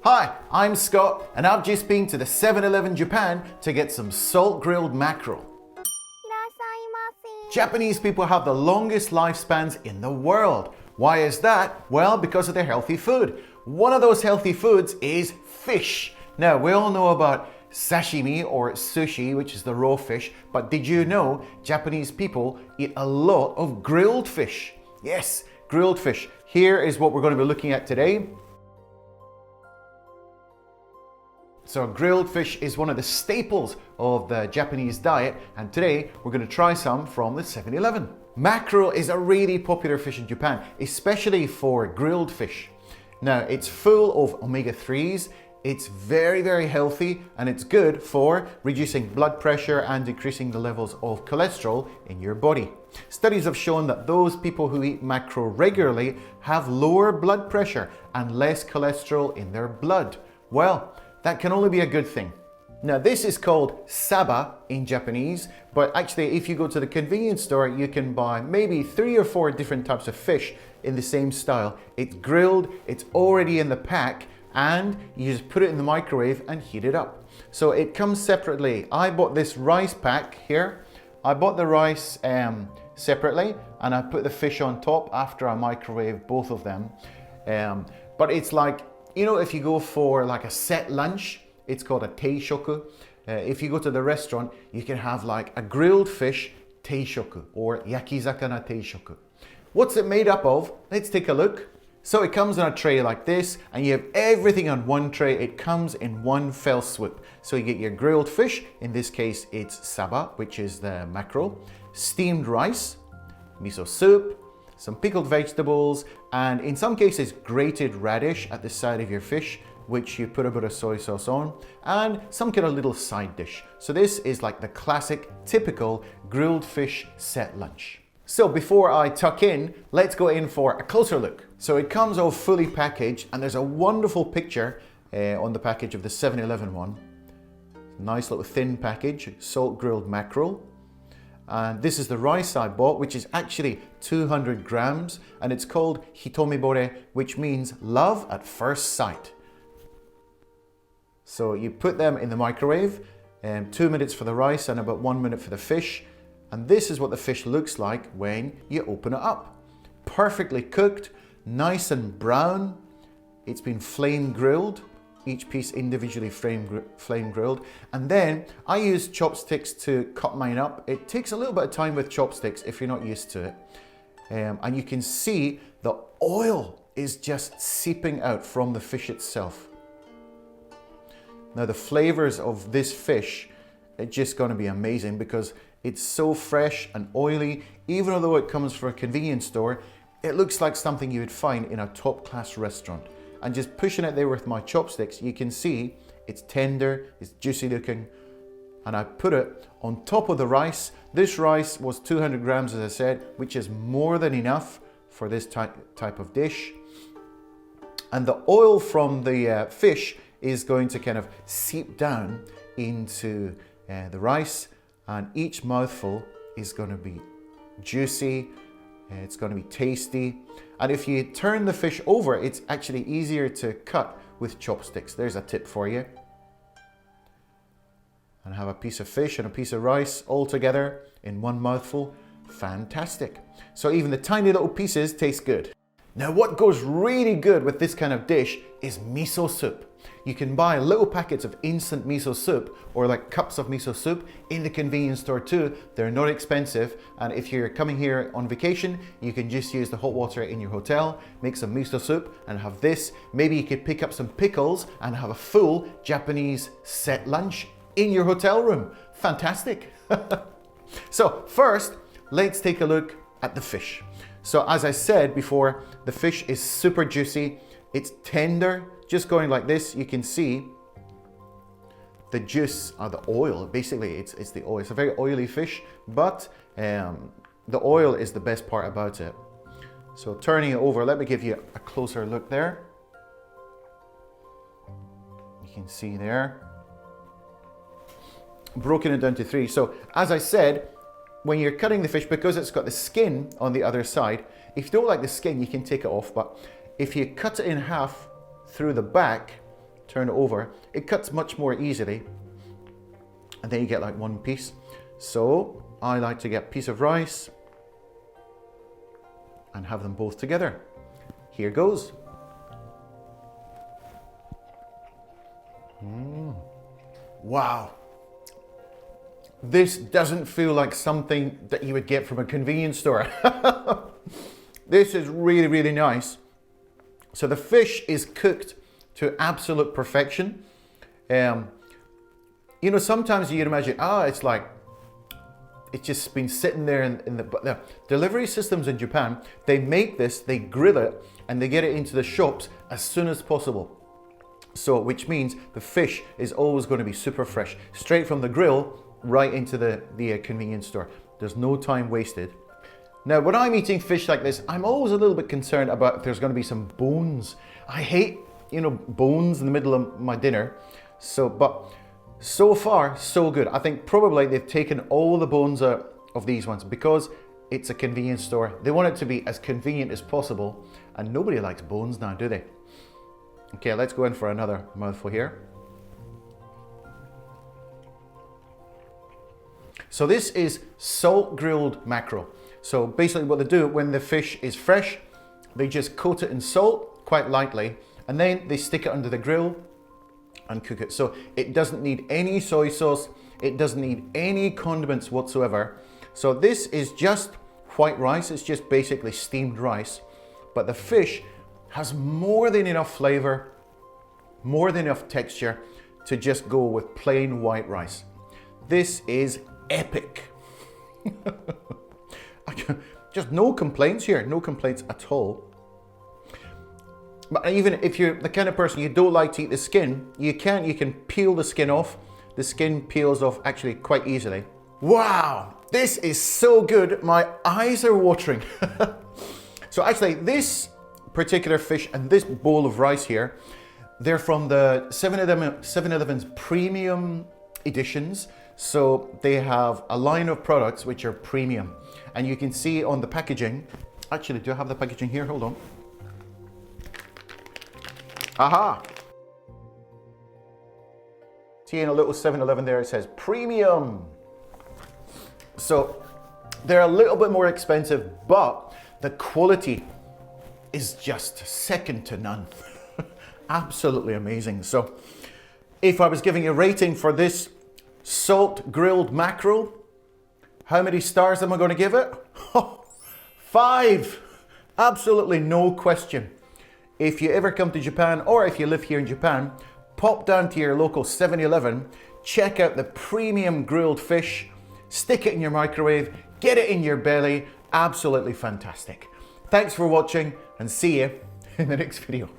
Hi, I'm Scott, and I've just been to the 7-Eleven Japan to get some salt-grilled mackerel. Japanese people have the longest lifespans in the world. Why is that? Well, because of their healthy food. One of those healthy foods is fish. Now, we all know about sashimi or sushi, which is the raw fish, but did you know Japanese people eat a lot of grilled fish? Yes, grilled fish. Here is what we're going to be looking at today. So grilled fish is one of the staples of the Japanese diet, and today we're going to try some from the 7-Eleven. Mackerel is a really popular fish in Japan, especially for grilled fish. Now, it's full of omega-3s, it's very healthy, and it's good for reducing blood pressure and decreasing the levels of cholesterol in your body. Studies have shown that those people who eat mackerel regularly have lower blood pressure and less cholesterol in their blood. Well, that can only be a good thing. Now, this is called saba in Japanese, but actually if you go to the convenience store, you can buy maybe 3 or 4 different types of fish in the same style. It's grilled, it's already in the pack, and you just put it in the microwave and heat it up. So it comes separately. I bought this rice pack here. I bought the rice separately, and I put the fish on top after I microwave both of them. But it's like, you know, if you go for like a set lunch, it's called a teishoku. If you go to the restaurant, you can have like a grilled fish teishoku or yakizakana teishoku. What's it made up of? Let's take a look. So it comes on a tray like this, and you have everything on one tray. It comes in one fell swoop. So you get your grilled fish, in this case it's saba, which is the mackerel, steamed rice, miso soup, some pickled vegetables, and in some cases grated radish at the side of your fish, which you put a bit of soy sauce on, and some kind of little side dish. So this is like the classic, typical grilled fish set lunch. So before I tuck in, let's go in for a closer look. So it comes all fully packaged, and there's a wonderful picture on the package of the 7-Eleven one. Nice little thin package, salt grilled mackerel. And this is the rice I bought, which is actually 200 grams, and it's called hitomibore, which means love at first sight. So you put them in the microwave, 2 minutes for the rice and about 1 minute for the fish. And this is what the fish looks like when you open it up. Perfectly cooked, nice and brown. It's been flame grilled. Each piece individually flame grilled. And then I use chopsticks to cut mine up. It takes a little bit of time with chopsticks if you're not used to it. And you can see the oil is just seeping out from the fish itself. Now the flavors of this fish are just going to be amazing because it's so fresh and oily. Even though it comes from a convenience store, it looks like something you would find in a top-class restaurant. And just pushing it there with my chopsticks, you can see it's tender, it's juicy looking. And I put it on top of the rice. This rice was 200 grams, as I said, which is more than enough for this type of dish. And the oil from the fish is going to kind of seep down into the rice. And each mouthful is going to be juicy. It's going to be tasty. And if you turn the fish over, it's actually easier to cut with chopsticks. There's a tip for you. And have a piece of fish and a piece of rice all together in one mouthful. Fantastic. So even the tiny little pieces taste good. Now what goes really good with this kind of dish is miso soup. You can buy little packets of instant miso soup or like cups of miso soup in the convenience store too. They're not expensive, and if you're coming here on vacation, you can just use the hot water in your hotel, make some miso soup and have this. Maybe you could pick up some pickles and have a full Japanese set lunch in your hotel room. Fantastic. So first, let's take a look at the fish. So as I said before, the fish is super juicy. It's tender, just going like this. You can see the juice or the oil. Basically, it's the oil. It's a very oily fish, but the oil is the best part about it. So turning it over, let me give you a closer look there. You can see there. Broken it down to 3. So as I said, when you're cutting the fish, because it's got the skin on the other side, if you don't like the skin, you can take it off. But if you cut it in half through the back, turn it over, it cuts much more easily. And then you get like one piece. So I like to get a piece of rice and have them both together. Here goes. Wow. This doesn't feel like something that you would get from a convenience store. This is really, really nice. So the fish is cooked to absolute perfection. You know, sometimes you can imagine, it's like, it's just been sitting there in the delivery systems in Japan. They make this, they grill it, and they get it into the shops as soon as possible. So, which means the fish is always going to be super fresh, straight from the grill, right into the convenience store. There's no time wasted. Now, when I'm eating fish like this, I'm always a little bit concerned about if there's going to be some bones. I hate, you know, bones in the middle of my dinner. But so far, so good. I think probably they've taken all the bones out of these ones because it's a convenience store. They want it to be as convenient as possible, and nobody likes bones now, do they? Okay, let's go in for another mouthful here. So this is salt grilled mackerel. So basically what they do when the fish is fresh, they just coat it in salt quite lightly, and then they stick it under the grill and cook it. So it doesn't need any soy sauce, it doesn't need any condiments whatsoever. So this is just white rice, it's just basically steamed rice, but the fish has more than enough flavor, more than enough texture to just go with plain white rice. This is epic. Just no complaints here, no complaints at all. But even if you're the kind of person you don't like to eat the skin, you can peel the skin off. The skin peels off actually quite easily. Wow, this is so good, my eyes are watering. So actually this particular fish and this bowl of rice here, they're from the 7-Eleven's premium editions. So they have a line of products which are premium, and you can see on the packaging. Actually, do I have the packaging here? Hold on. Aha! See in a little 7-Eleven there, it says premium. So they're a little bit more expensive, but the quality is just second to none. Absolutely amazing. So if I was giving a rating for this salt grilled mackerel, how many stars am I going to give it? 5! Absolutely no question. If you ever come to Japan, or if you live here in Japan, pop down to your local 7-Eleven, check out the premium grilled fish, stick it in your microwave, get it in your belly. Absolutely fantastic. Thanks for watching, and see you in the next video.